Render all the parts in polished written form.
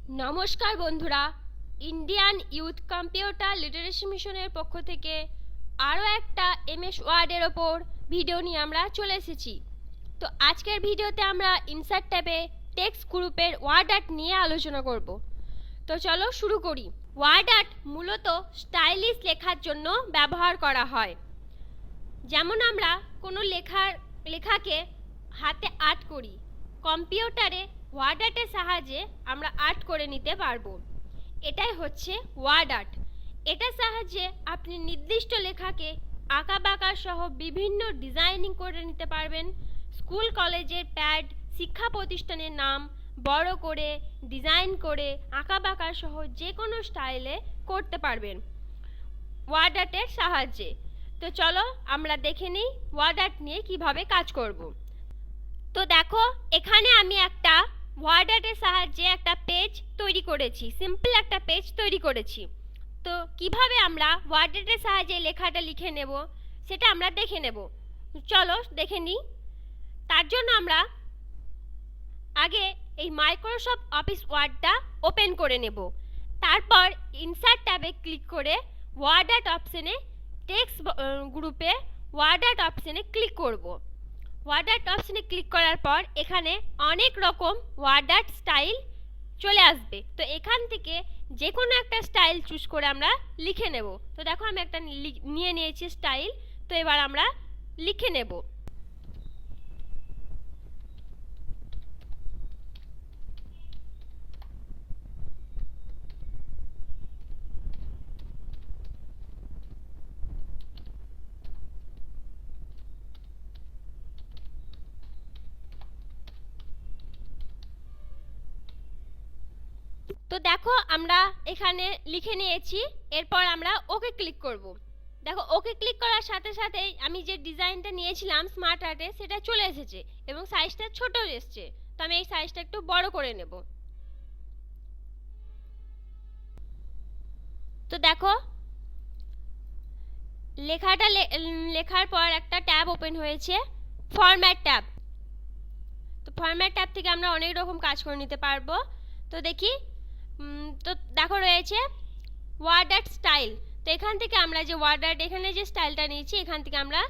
নমস্কার বন্ধুরা, Indian youth computer literacy মিশনের পক্ষ থেকে আরও একটা এমএস ওয়ার্ডের ওপর ভিডিও নিয়ে আমরা চলে এসেছি। তো আজকের ভিডিওতে আমরা ইনসার্ট ট্যাবে টেক্সট গ্রুপের ওয়ার্ড আর্ট নিয়ে আলোচনা করব। তো চলো শুরু করি। ওয়ার্ড আর্ট মূলত স্টাইলিশ লেখার জন্য ব্যবহার করা হয়। যেমন আমরা কোনো লেখাকে হাতে আর্ট করি, কম্পিউটারে ওয়ার্ড আর্টের সাহায্যে আমরা আর্ট করে নিতে পারবো। এটাই হচ্ছে ওয়ার্ড আর্ট। এটার সাহায্যে আপনি নির্দিষ্ট লেখাকে আঁকা বাঁকা সহ বিভিন্ন ডিজাইনিং করে নিতে পারবেন। স্কুল কলেজের প্যাড, শিক্ষা প্রতিষ্ঠানের নাম বড় করে ডিজাইন করে আঁকা বাঁকা সহ যে কোনো স্টাইলে করতে পারবেন ওয়ার্ড আর্টের সাহায্যে। তো চলো আমরা দেখে নিই ওয়ার্ড আর্ট নিয়ে কিভাবে কাজ করব। তো দেখো, এখানে আমি একটা ওয়ার্ড আর্টের সাহায্যে একটা পেজ তৈরি করেছি, সিম্পল একটা পেজ তৈরি করেছি। তো কিভাবে আমরা ওয়ার্ড আর্টের সাহায্যে লেখাটা লিখে নেব সেটা আমরা দেখে নেব। চলো দেখে নিই। তার জন্য আমরা আগে এই মাইক্রোসফট অফিস ওয়ার্ডটা ওপেন করে নেব। তারপর ইনসার্ট ট্যাবে ক্লিক করে ওয়ার্ড আর্ট অপশনে টেক্সট গ্রুপে ওয়ার্ড আর্ট অপশনে ক্লিক করব। ওয়ার্ড আর্ট অপশনে ক্লিক করার পর এখানে অনেক রকম ওয়ার্ড আর্ট স্টাইল চলে আসবে। তো এখান থেকে যে কোনো একটা স্টাইল চুজ করে আমরা লিখে নেব। তো দেখো আমি একটা নিয়ে নিয়েছি স্টাইল। তো এবার আমরা লিখে নেব। তো দেখো আমরা এখানে লিখে নিয়েছি। এরপর আমরা ওকে ক্লিক করব। দেখো ওকে ক্লিক করার সাথে সাথেই আমি যে ডিজাইনটা নিয়েছিলাম স্মার্ট আর্টে সেটা চলে এসেছে এবং সাইজটা ছোট এসেছে। তো আমি এই সাইজটা একটু বড় করে নেব। তো দেখো লেখার পর একটা ট্যাব ওপেন হয়েছে, ফরম্যাট ট্যাব। তো ফরম্যাট ট্যাব থেকে আমরা অনেক রকম কাজ করে নিতে পারবো। তো দেখি, তো দেখো রয়েছে ওয়ার্ড আর্ট স্টাইল। তো এখান থেকে আমরা যে ওয়ার্ড আর্ট এখানে যে স্টাইলটা নিয়েছি এখান থেকে আমরা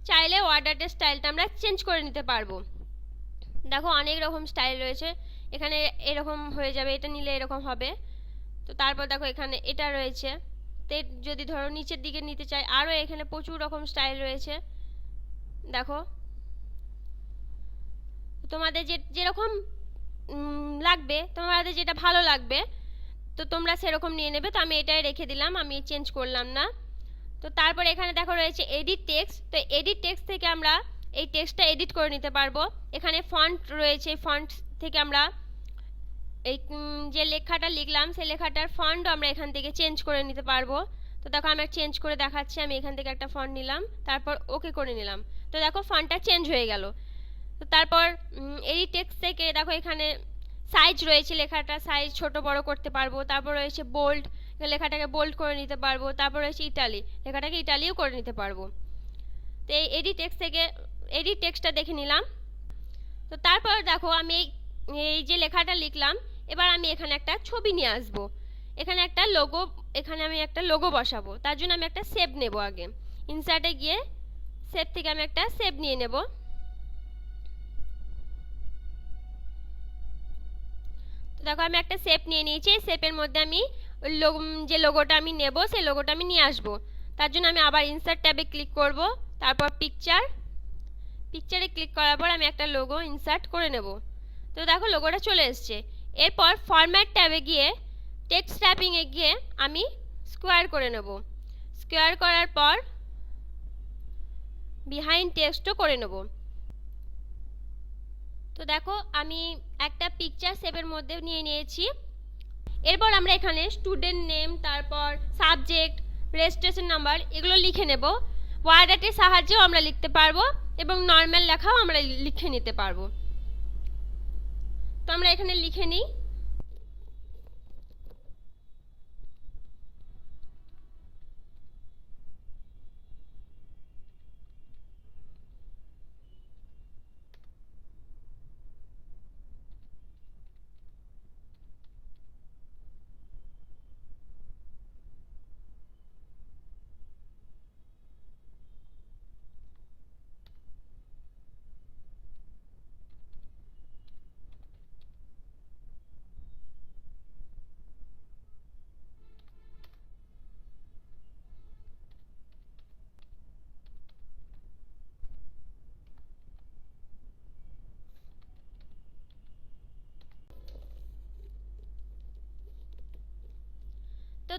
চাইলে ওয়ার্ড আর্টের স্টাইলটা আমরা চেঞ্জ করে নিতে পারবো। দেখো অনেক রকম স্টাইল রয়েছে। এখানে এরকম হয়ে যাবে, এটা নিলে এরকম হবে। তো তারপর দেখো এখানে এটা রয়েছে। তো যদি ধরো নিচের দিকে নিতে চাই আরও এখানে প্রচুর রকম স্টাইল রয়েছে। দেখো তোমাদের যেরকম লাগবে, তোমাদের যেটা ভালো লাগবে তো তোমরা সেরকম নিয়ে নেবে। তো আমি এটাই রেখে দিলাম, আমি চেঞ্জ করলাম না। তো তারপর এখানে দেখো রয়েছে এডিট টেক্সট। তো এডিট টেক্সট থেকে আমরা এই টেক্সটটা এডিট করে নিতে পারবো। এখানে ফন্ট রয়েছে, ফন্ট থেকে আমরা এই যে লেখাটা লিখলাম সেই লেখাটার ফন্টও আমরা এখান থেকে চেঞ্জ করে নিতে পারবো। তো দেখো আমি চেঞ্জ করে দেখাচ্ছি। আমি এখান থেকে একটা ফন্ট নিলাম, তারপর ওকে করে নিলাম। তো দেখো ফন্টটা চেঞ্জ হয়ে গেল। তো তারপর এডিট টেক্সট থেকে দেখো এখানে সাইজ রয়েছে, লেখাটা সাইজ ছোট বড় করতে পারবো। তারপর রয়েছে বোল্ড, লেখাটাকে বোল্ড করে নিতে পারবো। তারপর রয়েছে ইটালি, লেখাটাকে ইটালিও করে নিতে পারবো। তো এই এডিট টেক্সট থেকে এডিট টেক্সটটা দেখে নিলাম। তো তারপর দেখো আমি এই যে লেখাটা লিখলাম, এবার আমি এখানে একটা ছবি নিয়ে আসব। এখানে আমি একটা লোগো বসাবো। তার জন্য আমি একটা শেপ নেব। আগে ইনসার্টে গিয়ে শেপ থেকে আমি একটা শেপ নিয়ে নেব। দেখো আমি একটা শেপ নিয়ে নিয়েছি। এই শেপের মধ্যে আমি যে লোগোটা আমি নেব সেই লোগোটা আমি নিয়ে আসব। তার জন্য আমি আবার ইনসার্ট ট্যাবে ক্লিক করব। তারপর পিকচারে ক্লিক করার পর আমি একটা লোগো ইনসার্ট করে নেব। তো দেখো লোগোটা চলে এসছে। এরপর ফরম্যাট ট্যাবে গিয়ে টেক্সট র‍্যাপিংয়ে গিয়ে আমি স্কোয়ার করে নেব। স্কোয়ার করার পর বিহাইন্ড টেক্সটও করে নেব। তো দেখো আমি একটা পিকচার শেপের মধ্যে নিয়ে নিয়েছি। এরপর আমরা এখানে স্টুডেন্ট নেম, তারপর সাবজেক্ট, রেজিস্ট্রেশন নাম্বার এগুলো লিখে নেব। ওয়ার্ড আর্টের সাহায্যেও আমরা লিখতে পারবো এবং নর্মাল লেখাও আমরা লিখে নিতে পারবো। তো আমরা এখানে লিখে নিই।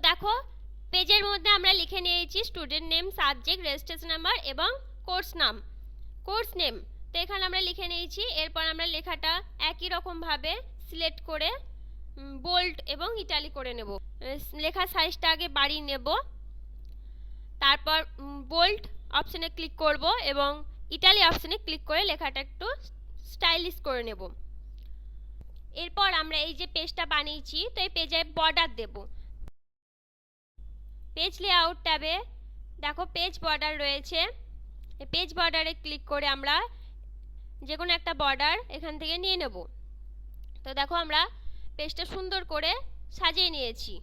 দেখো পেজের মধ্যে আমরা লিখে নিয়েছি student name, subject, registration number এবং কোর্স নেম। তো এখানে আমরা লিখে নিয়েছি। এরপর আমরা লেখাটা একই রকমভাবে সিলেক্ট করে বোল্ড এবং ইটালিক করে নেব। লেখার সাইজটা আগে বাড়িয়ে নেব, তারপর বোল্ড অপশনে ক্লিক করব এবং ইটালি অপশনে ক্লিক করে লেখাটা একটু স্টাইলিশ করে নেব। এরপর আমরা এই যে পেজটা বানিয়েছি, তো এই পেজে বর্ডার দেব। পেজ লেআউট ট্যাবে দেখো পেজ বর্ডার রয়েছে। এই পেজ বর্ডারে ক্লিক করে আমরা যে কোনো একটা বর্ডার এখান থেকে নিয়ে নেব। তো দেখো আমরা পেজটা সুন্দর করে সাজিয়ে নিয়েছি।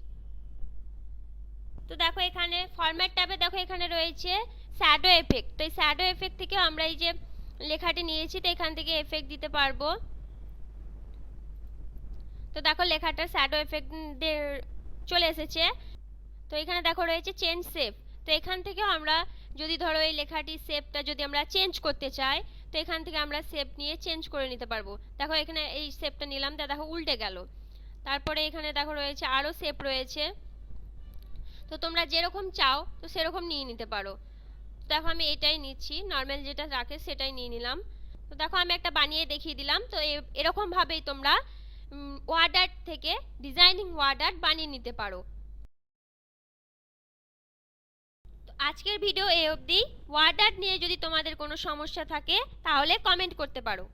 তো দেখো এখানে ফরম্যাট ট্যাবে দেখো এখানে রয়েছে শ্যাডো এফেক্ট। তো এই শ্যাডো এফেক্ট থেকে আমরা এই যে লেখাটি নিয়েছি, তো এখান থেকে এফেক্ট দিতে পারবো। তো দেখো লেখাটা শ্যাডো এফেক্ট চলে এসেছে। তো এখানে দেখো রয়েছে চেঞ্জ শেপ। তো এখান থেকে আমরা যদি ধরো এই লেখাটির শেপটা যদি আমরা চেঞ্জ করতে চাই, তো এখান থেকে আমরা শেপ নিয়ে চেঞ্জ করে নিতে পারবো। দেখো এখানে এই শেপটা নিলাম, তা দেখো উল্টে গেল। তারপরে এখানে দেখো রয়েছে আরও শেপ রয়েছে। তো তোমরা যেরকম চাও তো সেরকম নিয়ে নিতে পারো। দেখো আমি এটাই নিচ্ছি, নর্মাল যেটা রাখে সেটাই নিয়ে নিলাম। তো দেখো আমি একটা বানিয়ে দেখিয়ে দিলাম। তো এরকমভাবেই তোমরা ওয়ার্ড আর্ট থেকে ডিজাইনিং ওয়ার্ড আর্ট বানিয়ে নিতে পারো। আজকের ভিডিও এই অবধি। ওয়ার্ড আর্ট নিয়ে যদি তোমাদের কোনো সমস্যা থাকে তাহলে কমেন্ট করতে পারো।